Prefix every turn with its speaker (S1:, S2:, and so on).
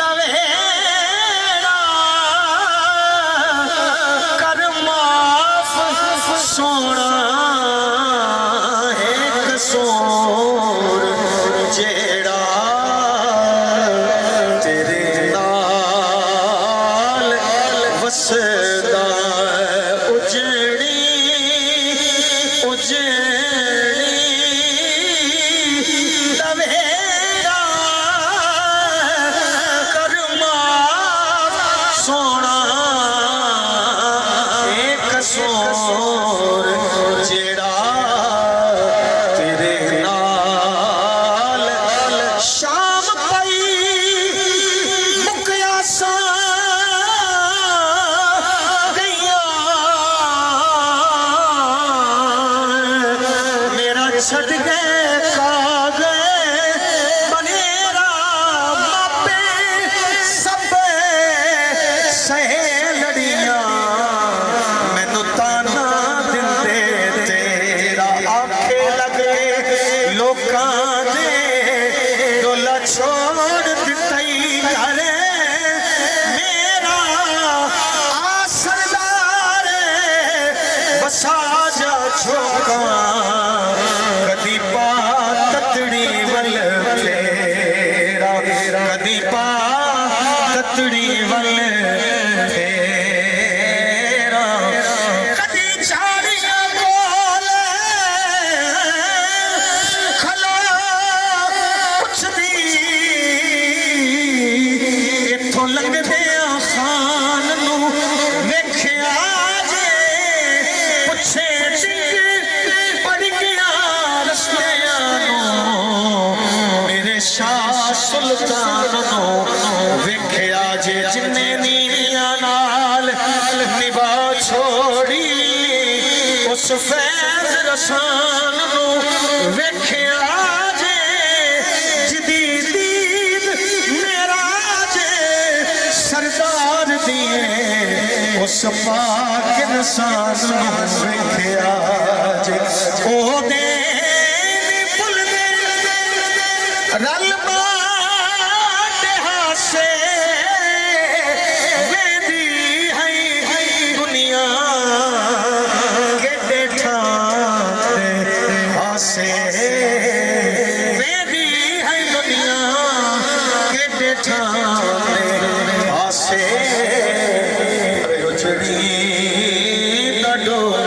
S1: दवेड़ा कर माफ सोना है कसूर जेड़ा तेरे नाल वसदा उजड़ी उजड़ी दवेड़ा कर माफ सोना एक कसूर जेड़ा तेरे नाल शाम पई मुकया सा गईया मेरा छड़ गए कागज बनेरा मापे सब सहे लड़ियां मैनू ताना दिंदे तेरा आखे लगे लोकां दे डोला छोड़ दित्ती घरे मेरा आसरदार बसा जा छोका कदी पा ततड़ी वल फेरा कदी पा ततड़ी वल फेरा कदी झाड़ियां कोल खलो पुछदी इत्थों लंघदे खान नू वेखिया जे पुछे डिग पड़ गया रस्तियां नू मेरे शाह सुल्तान नू वेखिया जे जिन्ने नीवियां नाल निभा छोड़ी उस फैज रसान नू वेखिया जे जिदी दीद मेरा जे सरदार दिए उस पाक इंसान नू वेखिया जे ओ दे भुलदे रल बाटे हासे वेंदी है दुनिया केडे ठाणे हासे वेंदी है दुनिया केडे ठाणे हासे उजड़ी दा डोला